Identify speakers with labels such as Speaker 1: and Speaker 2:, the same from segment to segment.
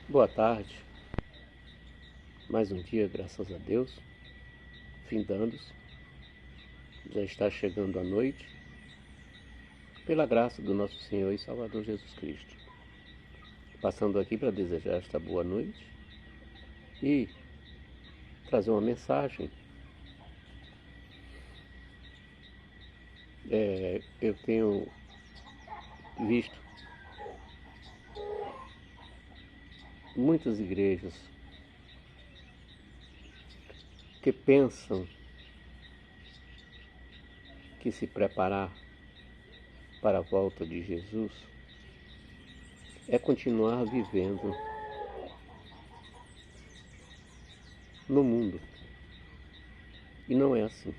Speaker 1: Boa tarde, mais um dia, graças a Deus, findando-se, já está chegando a noite, pela graça do nosso Senhor e Salvador Jesus Cristo. Passando aqui para desejar esta boa noite e trazer uma mensagem. Eu tenho visto muitas igrejas que pensam que se preparar para a volta de Jesus é continuar vivendo no mundo. E não é assim.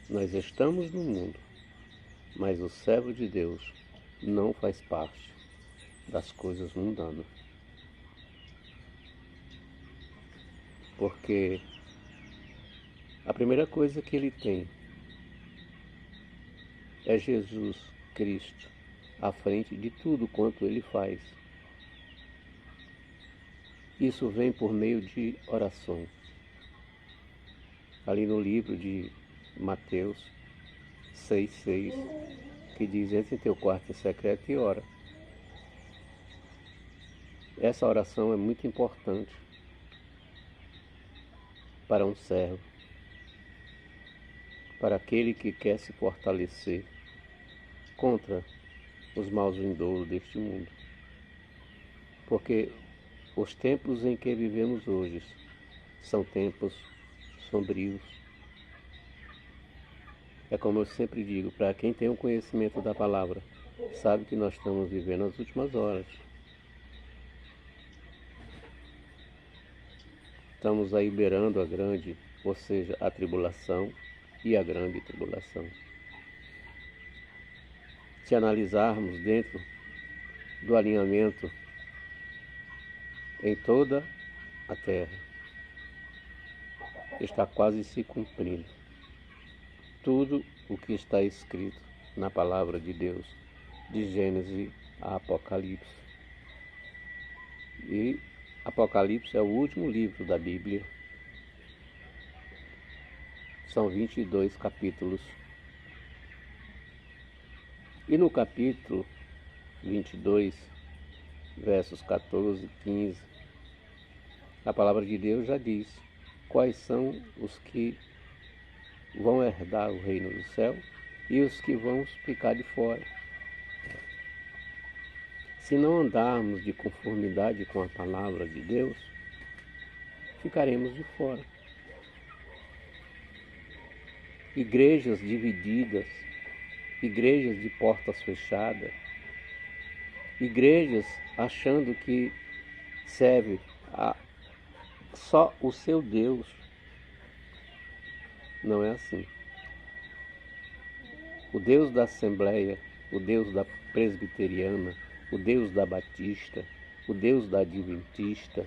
Speaker 1: Nós estamos no mundo, mas o servo de Deus não faz parte das coisas mundanas. Porque a primeira coisa que ele tem é Jesus Cristo à frente de tudo quanto ele faz. Isso vem por meio de oração. Ali no livro de Mateus 6,6, que diz: entra em teu quarto em secreto e ora. Essa oração é muito importante para um servo, para aquele que quer se fortalecer contra os maus vindouros deste mundo. Porque os tempos em que vivemos hoje são tempos sombrios. É como eu sempre digo, para quem tem o conhecimento da palavra, sabe que nós estamos vivendo as últimas horas. Estamos aí beirando a grande, ou seja, a tribulação e a grande tribulação. Se analisarmos dentro do alinhamento em toda a terra, está quase se cumprindo tudo o que está escrito na palavra de Deus, de Gênesis a Apocalipse. E Apocalipse é o último livro da Bíblia. São 22 capítulos. E no capítulo 22, versos 14 e 15, a palavra de Deus já diz quais são os que vão herdar o reino do céu e os que vão ficar de fora. Se não andarmos de conformidade com a palavra de Deus, ficaremos de fora. Igrejas divididas, igrejas de portas fechadas, igrejas achando que serve a só o seu Deus. Não é assim. O Deus da Assembleia, o Deus da Presbiteriana, o Deus da Batista, o Deus da Adventista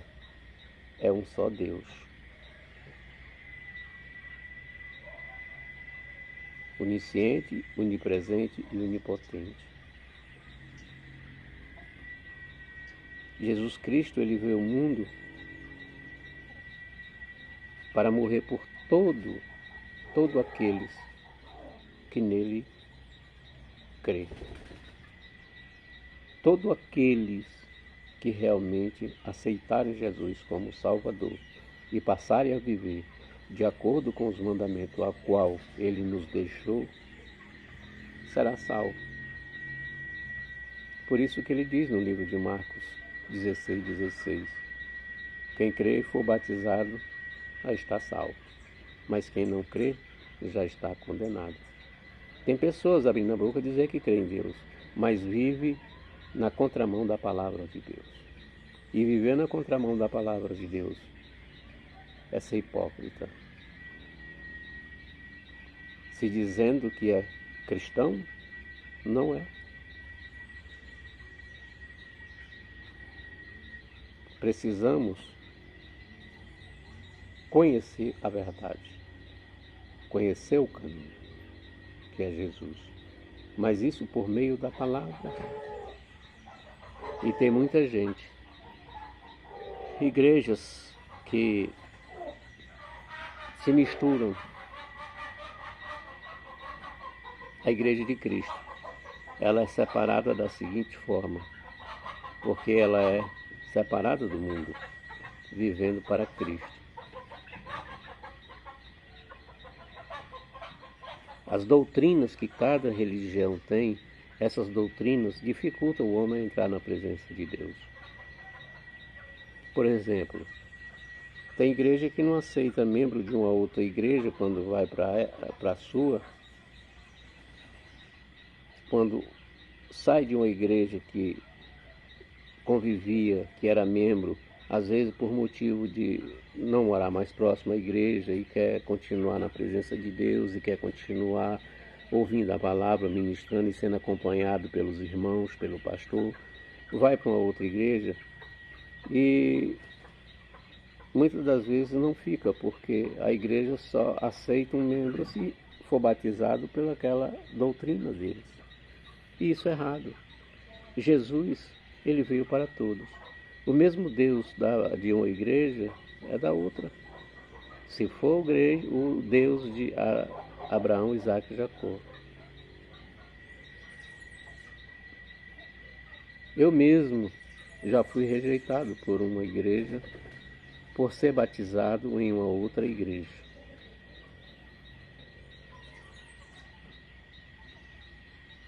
Speaker 1: é um só Deus. Onisciente, onipresente e onipotente. Jesus Cristo, ele veio ao mundo para morrer por todo aqueles que nele crê. Todos aqueles que realmente aceitarem Jesus como Salvador e passarem a viver de acordo com os mandamentos a qual ele nos deixou, será salvo. Por isso que ele diz no livro de Marcos 16:16, quem crê e for batizado já está salvo, mas quem não crê já está condenado. Tem pessoas abrindo a boca dizer que crê em Deus, mas vive na contramão da palavra de Deus. E viver na contramão da palavra de Deus é ser hipócrita. Se dizendo que é cristão, não é. Precisamos conhecer a verdade, conhecer o caminho, que é Jesus. Mas isso por meio da palavra. E tem muita gente, igrejas que se misturam. A Igreja de Cristo, ela é separada da seguinte forma, porque ela é separada do mundo, vivendo para Cristo. As doutrinas que cada religião tem, essas doutrinas dificultam o homem a entrar na presença de Deus. Por exemplo, tem igreja que não aceita membro de uma outra igreja quando vai para a sua. Quando sai de uma igreja que convivia, que era membro, às vezes por motivo de não morar mais próximo à igreja e quer continuar na presença de Deus e quer continuar ouvindo a palavra, ministrando e sendo acompanhado pelos irmãos, pelo pastor, vai para uma outra igreja e muitas das vezes não fica, porque a igreja só aceita um membro se for batizado pelaquela doutrina deles. E isso é errado. Jesus, ele veio para todos. O mesmo Deus de uma igreja é da outra. Se for o Deus de Abraão, Isaac e Jacó. Eu mesmo já fui rejeitado por uma igreja por ser batizado em uma outra igreja.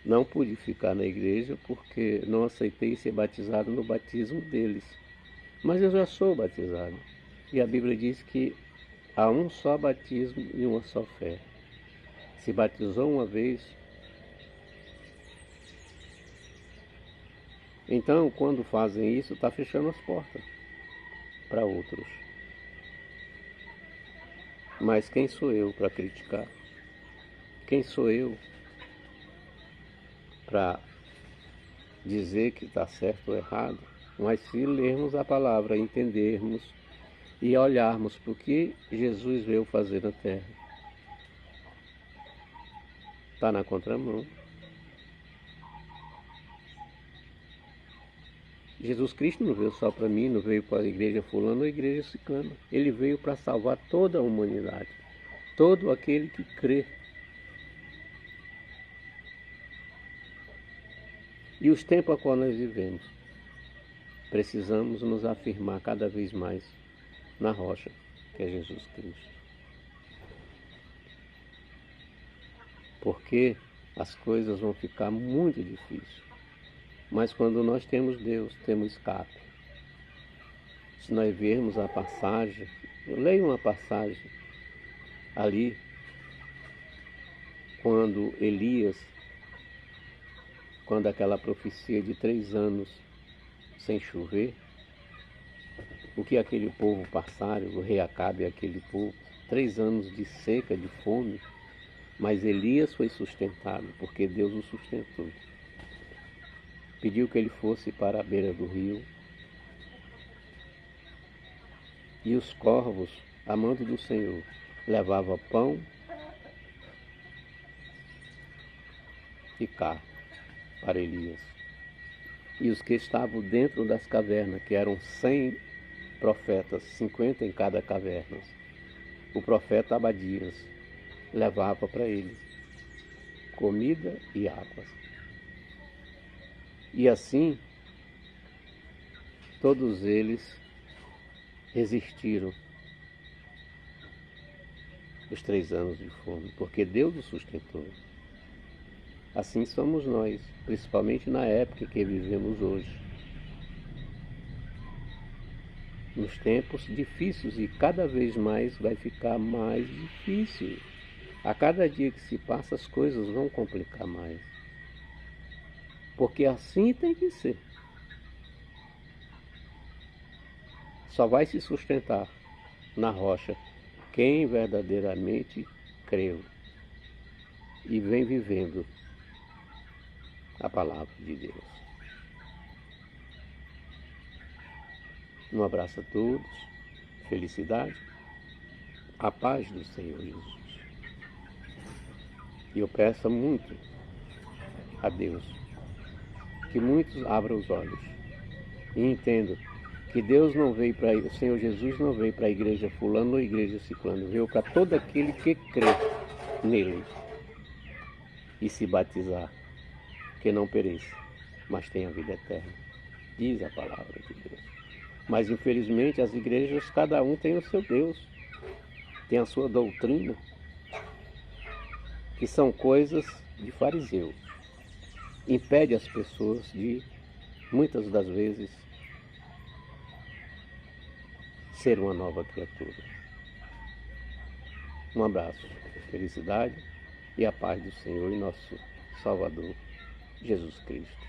Speaker 1: Não pude ficar na igreja porque não aceitei ser batizado no batismo deles. Mas eu já sou batizado. E a Bíblia diz que há um só batismo e uma só fé. Se batizou uma vez. Então, quando fazem isso, está fechando as portas para outros. Mas quem sou eu para criticar? Quem sou eu para dizer que está certo ou errado? Mas se lermos a palavra, entendermos e olharmos para o que Jesus veio fazer na terra, está na contramão. Jesus Cristo não veio só para mim, não veio para a igreja fulana ou a igreja ciclana. Ele veio para salvar toda a humanidade, todo aquele que crê. E os tempos a qual nós vivemos, precisamos nos afirmar cada vez mais na rocha, que é Jesus Cristo. Porque as coisas vão ficar muito difíceis. Mas quando nós temos Deus, temos escape. Se nós vermos a passagem, eu leio uma passagem ali, quando Elias, quando aquela profecia de 3 anos sem chover, o que aquele povo passaram, o rei Acabe e aquele povo, 3 anos de seca, de fome, mas Elias foi sustentado, porque Deus o sustentou. Pediu que ele fosse para a beira do rio, e os corvos, amando do Senhor, levavam pão e carne para Elias. E os que estavam dentro das cavernas, que eram 100 profetas, 50 em cada caverna, o profeta Abadias levava para eles comida e águas. E assim, todos eles resistiram os 3 anos de fome, porque Deus os sustentou. Assim somos nós, principalmente na época que vivemos hoje. Nos tempos difíceis, e cada vez mais vai ficar mais difícil. A cada dia que se passa, as coisas vão complicar mais. Porque assim tem que ser. Só vai se sustentar na rocha quem verdadeiramente creu e vem vivendo a palavra de Deus. Um abraço a todos, felicidade, a paz do Senhor Jesus. E eu peço muito a Deus que muitos abram os olhos E entendo que Deus não veio para, o Senhor Jesus não veio para a igreja fulano ou a igreja ciclano, veio para todo aquele que crê nele e se batizar, que não pereça, mas tenha vida eterna. Diz a palavra de Deus. Mas infelizmente as igrejas, cada um tem o seu Deus, tem a sua doutrina, que são coisas de fariseu. Impede as pessoas de, muitas das vezes, ser uma nova criatura. Um abraço, felicidade e a paz do Senhor e nosso Salvador, Jesus Cristo.